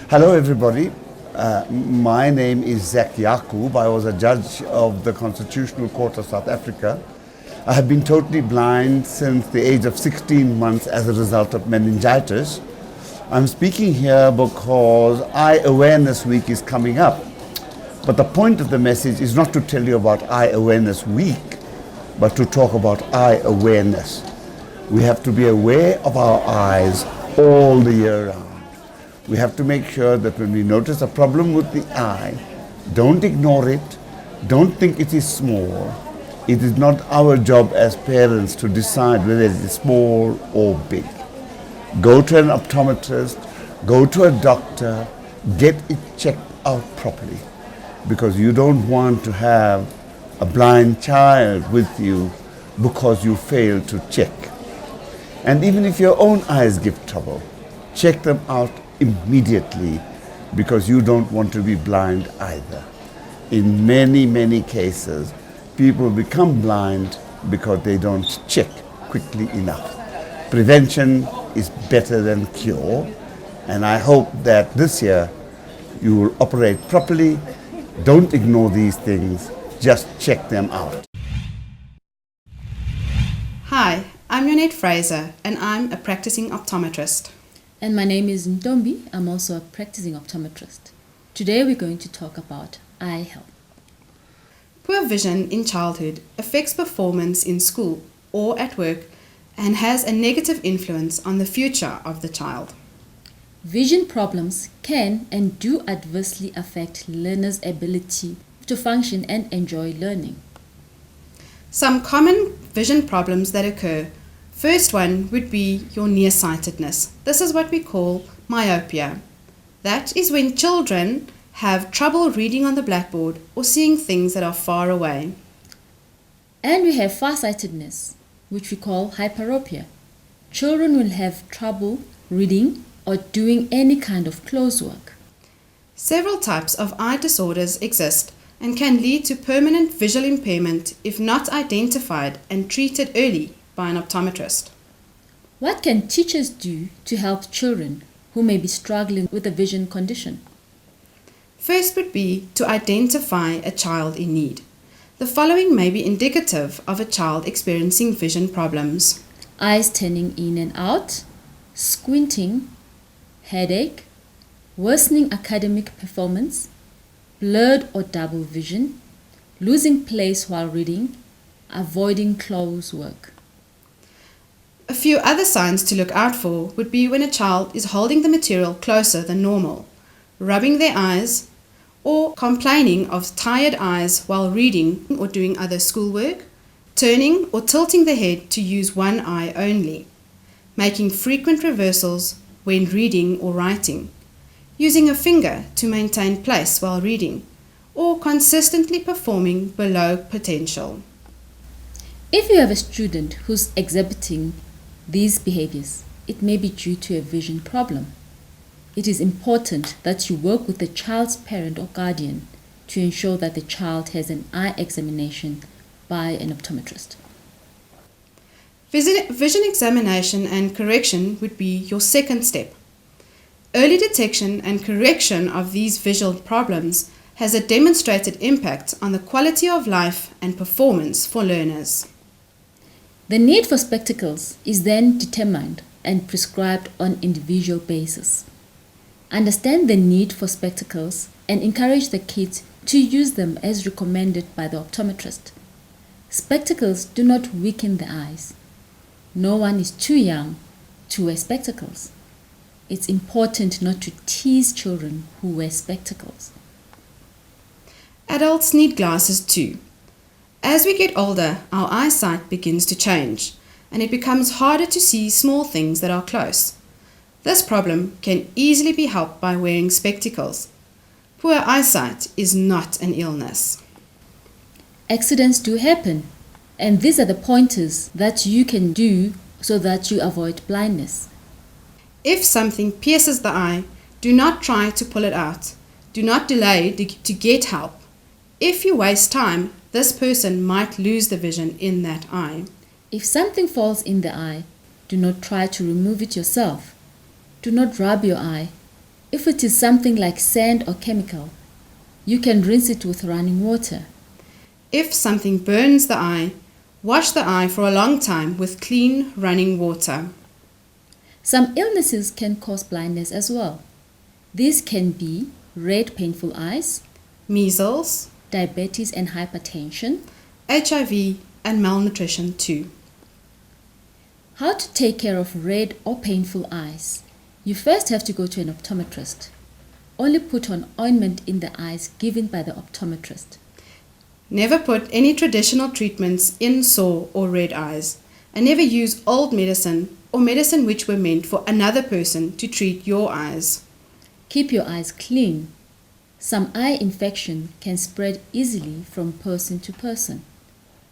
Hello, everybody. My name is Zak Yacoob. I was a judge of the Constitutional Court of South Africa. I have been totally blind since the age of 16 months as a result of meningitis. I'm speaking here because Eye Awareness Week is coming up. But the point of the message is not to tell you about Eye Awareness Week, but to talk about eye awareness. We have to be aware of our eyes all the year round. We have to make sure that when we notice a problem with the eye, don't ignore it, don't think it is small. It is not our job as parents to decide whether it is small or big. Go to an optometrist, go to a doctor, get it checked out properly, because you don't want to have a blind child with you because you failed to check. And even if your own eyes give trouble, check them out immediately, because you don't want to be blind either. In many, many cases, people become blind because they don't check quickly enough. Prevention is better than cure, and I hope that this year you will operate properly. Don't ignore these things, just check them out. Hi, I'm Yonette Fraser, and I'm a practicing optometrist. And my name is Ntombi. I'm also a practicing optometrist. Today we're going to talk about eye health. Poor vision in childhood affects performance in school or at work and has a negative influence on the future of the child. Vision problems can and do adversely affect learners' ability to function and enjoy learning. Some common vision problems that occur. First one would be your nearsightedness. This is what we call myopia. That is when children have trouble reading on the blackboard or seeing things that are far away. And we have farsightedness, which we call hyperopia. Children will have trouble reading or doing any kind of close work. Several types of eye disorders exist and can lead to permanent visual impairment if not identified and treated early by an optometrist. What can teachers do to help children who may be struggling with a vision condition? First would be to identify a child in need. The following may be indicative of a child experiencing vision problems: Eyes turning in and out, squinting, headache, worsening academic performance, blurred or double vision, losing place while reading, avoiding close work. A few other signs to look out for would be when a child is holding the material closer than normal, rubbing their eyes, or complaining of tired eyes while reading or doing other schoolwork, turning or tilting the head to use one eye only, making frequent reversals when reading or writing, using a finger to maintain place while reading, or consistently performing below potential. If you have a student who's exhibiting these behaviors, it may be due to a vision problem. It is important that you work with the child's parent or guardian to ensure that the child has an eye examination by an optometrist. Vision examination and correction would be your second step. Early detection and correction of these visual problems has a demonstrated impact on the quality of life and performance for learners. The need for spectacles is then determined and prescribed on individual basis. Understand the need for spectacles and encourage the kids to use them as recommended by the optometrist. Spectacles do not weaken the eyes. No one is too young to wear spectacles. It's important not to tease children who wear spectacles. Adults need glasses too. As we get older, our eyesight begins to change, and it becomes harder to see small things that are close. This problem can easily be helped by wearing spectacles. Poor eyesight is not an illness. Accidents do happen, and these are the pointers that you can do so that you avoid blindness. If something pierces the eye, do not try to pull it out. Do not delay to get help. If you waste time, this person might lose the vision in that eye. If something falls in the eye, do not try to remove it yourself. Do not rub your eye. If it is something like sand or chemical, you can rinse it with running water. If something burns the eye, wash the eye for a long time with clean running water. Some illnesses can cause blindness as well. These can be red painful eyes, Measles, diabetes and hypertension. HIV, and malnutrition too. How to take care of red or painful eyes? You first have to go to an optometrist. Only put on ointment in the eyes given by the optometrist. Never put any traditional treatments in sore or red eyes, and never use old medicine or medicine which were meant for another person to treat your eyes. Keep your eyes clean. Some eye infection can spread easily from person to person.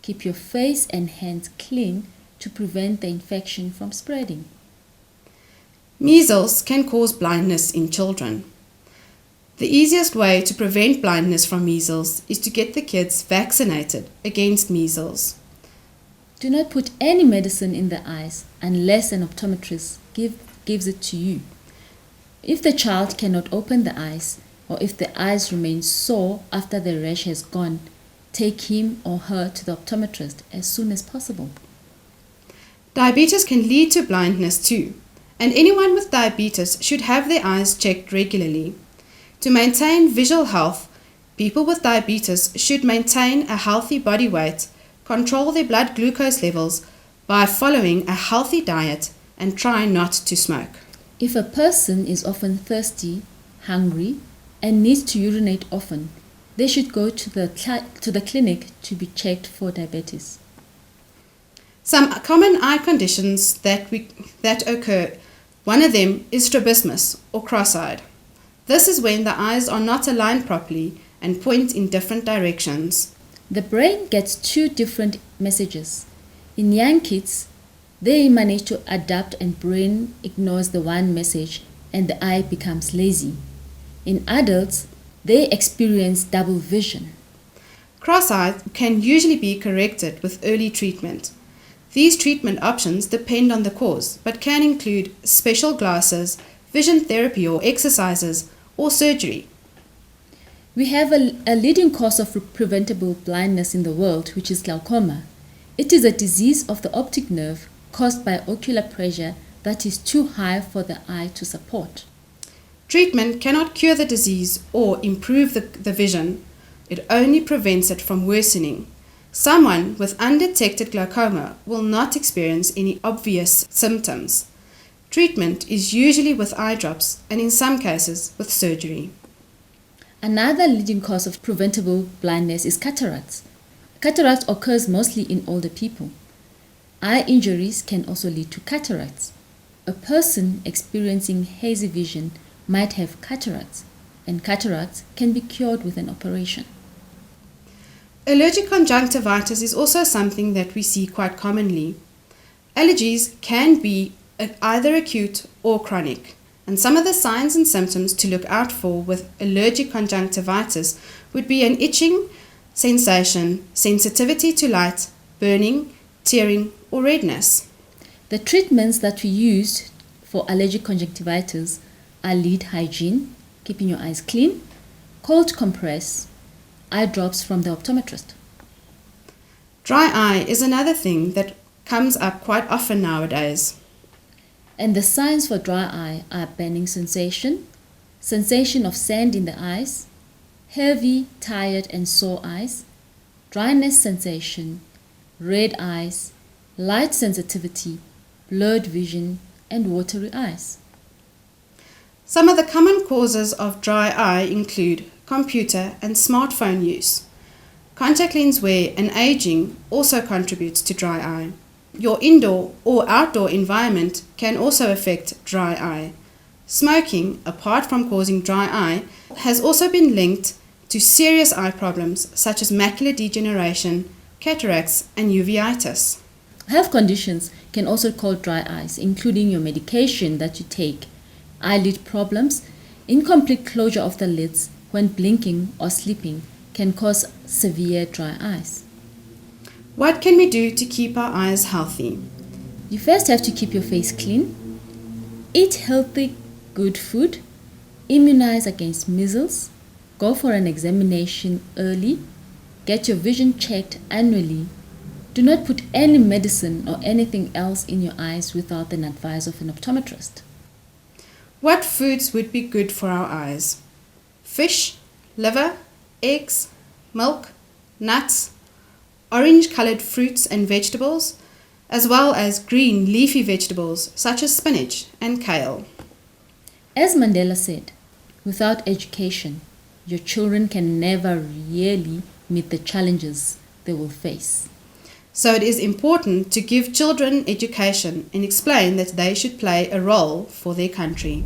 Keep your face and hands clean to prevent the infection from spreading. Measles can cause blindness in children. The easiest way to prevent blindness from measles is to get the kids vaccinated against measles. Do not put any medicine in the eyes unless an optometrist gives it to you. If the child cannot open the eyes, or if the eyes remain sore after the rash has gone, take him or her to the optometrist as soon as possible. Diabetes can lead to blindness too, and anyone with diabetes should have their eyes checked regularly. To maintain visual health, people with diabetes should maintain a healthy body weight, control their blood glucose levels by following a healthy diet, and try not to smoke. If a person is often thirsty, hungry, and needs to urinate often, they should go to the clinic to be checked for diabetes. Some common eye conditions that occur, one of them is strabismus or cross-eyed. This is when the eyes are not aligned properly and point in different directions. The brain gets two different messages. In young kids, they manage to adapt and brain ignores the one message and the eye becomes lazy. In adults, they experience double vision. Cross-eyed can usually be corrected with early treatment. These treatment options depend on the cause, but can include special glasses, vision therapy or exercises, or surgery. We have a leading cause of preventable blindness in the world, which is glaucoma. It is a disease of the optic nerve caused by ocular pressure that is too high for the eye to support. Treatment cannot cure the disease or improve the vision. It only prevents it from worsening. Someone with undetected glaucoma will not experience any obvious symptoms. Treatment is usually with eye drops and in some cases with surgery. Another leading cause of preventable blindness is cataracts. Cataract occurs mostly in older people. Eye injuries can also lead to cataracts. A person experiencing hazy vision might have cataracts, and cataracts can be cured with an operation. Allergic conjunctivitis is also something that we see quite commonly. Allergies can be either acute or chronic, and some of the signs and symptoms to look out for with allergic conjunctivitis would be an itching sensation, sensitivity to light, burning, tearing, or redness. The treatments that we use for allergic conjunctivitis are lid hygiene, keeping your eyes clean, cold compress, eye drops from the optometrist. Dry eye is another thing that comes up quite often nowadays. And the signs for dry eye are burning sensation, sensation of sand in the eyes, heavy, tired and sore eyes, dryness sensation, red eyes, light sensitivity, blurred vision, and watery eyes. Some of the common causes of dry eye include computer and smartphone use. Contact lens wear and aging also contributes to dry eye. Your indoor or outdoor environment can also affect dry eye. Smoking, apart from causing dry eye, has also been linked to serious eye problems such as macular degeneration, cataracts, and uveitis. Health conditions can also cause dry eyes, including your medication that you take, eyelid problems, incomplete closure of the lids when blinking or sleeping can cause severe dry eyes. What can we do to keep our eyes healthy? You first have to keep your face clean, eat healthy, good food, immunize against measles, go for an examination early, get your vision checked annually. Do not put any medicine or anything else in your eyes without an advice of an optometrist. What foods would be good for our eyes? Fish, liver, eggs, milk, nuts, orange-colored fruits and vegetables, as well as green leafy vegetables such as spinach and kale. As Mandela said, without education, your children can never really meet the challenges they will face. So it is important to give children education and explain that they should play a role for their country.